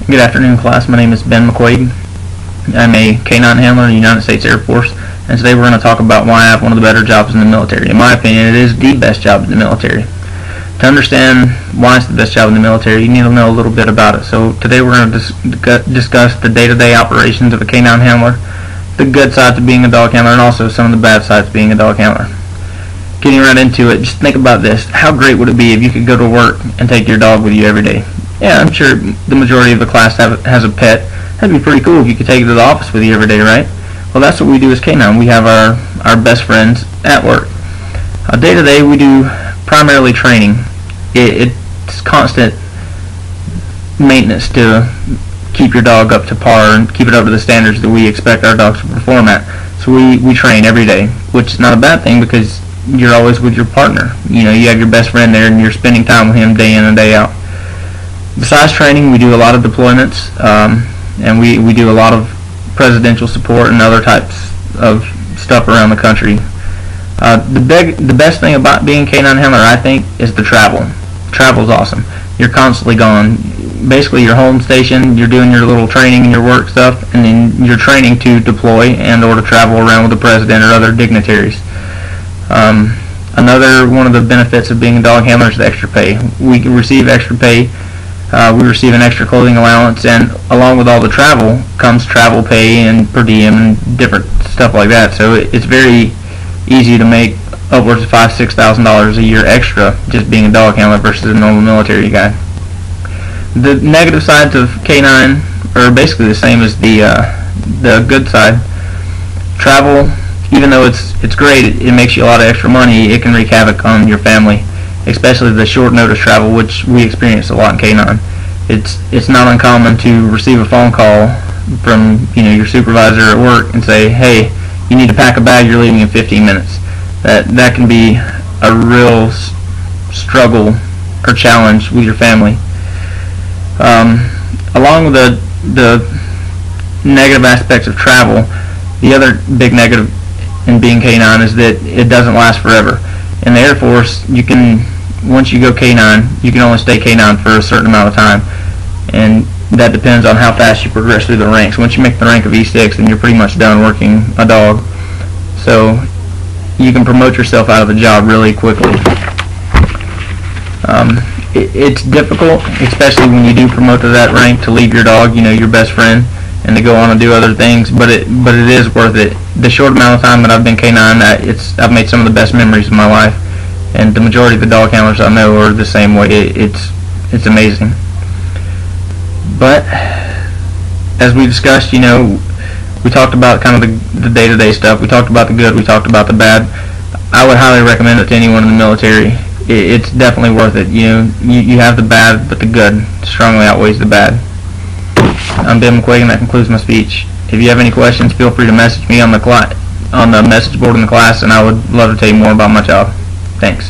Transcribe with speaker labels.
Speaker 1: Good afternoon, class. My name is Ben McQuagge. I'm a K-9 handler in the United States Air Force, and today we're going to talk about why I have one of the better jobs in the military. In my opinion, it is the best job in the military. To understand why it's the best job in the military, you need to know a little bit about it. So today we're going to discuss the day-to-day operations of a K-9 handler, the good sides of being a dog handler, and also some of the bad sides of being a dog handler. Getting right into it, just think about this. How great would it be if you could go to work and take your dog with you every day? Yeah, I'm sure the majority of the class has a pet. That'd be pretty cool if you could take it to the office with you every day, right? Well, that's what we do as K-9. We have our best friends at work. Day to day, we do primarily training. It's constant maintenance to keep your dog up to par and keep it up to the standards that we expect our dogs to perform at. So we train every day, which is not a bad thing because you're always with your partner. You know, you have your best friend there and you're spending time with him day in and day out. Besides training, we do a lot of deployments, and we do a lot of presidential support and other types of stuff around the country. The best thing about being a K-9 handler, I think, is the travel. Travel's awesome. You're constantly gone. Basically, you're home station, you're doing your little training and your work stuff, and then you're training to deploy and or to travel around with the president or other dignitaries. Another one of the benefits of being a dog handler is the extra pay. We receive extra pay. We receive an extra clothing allowance, and along with all the travel comes travel pay and per diem and different stuff like that. So it's very easy to make upwards of $5,000–6,000 a year extra just being a dog handler versus a normal military guy. The negative sides of K-9 are basically the same as the good side. Travel, even though it's great, it makes you a lot of extra money. It can wreak havoc on your family, especially the short notice travel, which we experience a lot in K-9. It's not uncommon to receive a phone call from your supervisor at work and say, hey, you need to pack a bag, you're leaving in 15 minutes. That can be a real struggle or challenge with your family. Along with the negative aspects of travel, the other big negative in being K-9 is that it doesn't last forever. In the Air Force, once you go K-9, you can only stay K-9 for a certain amount of time, and that depends on how fast you progress through the ranks. Once you make the rank of E6, then you're pretty much done working a dog. So you can promote yourself out of the job really quickly. It's difficult, especially when you do promote to that rank, to leave your dog, your best friend, and to go on and do other things, but it is worth it. The short amount of time that I've been K-9, I've made some of the best memories of my life. And the majority of the dog handlers I know are the same way. It's amazing. But as we discussed, we talked about kind of the day-to-day stuff. We talked about the good. We talked about the bad. I would highly recommend it to anyone in the military. It's definitely worth it. You have the bad, but the good strongly outweighs the bad. I'm Ben McQuagge, and that concludes my speech. If you have any questions, feel free to message me on the message board in the class, and I would love to tell you more about my job. Thanks.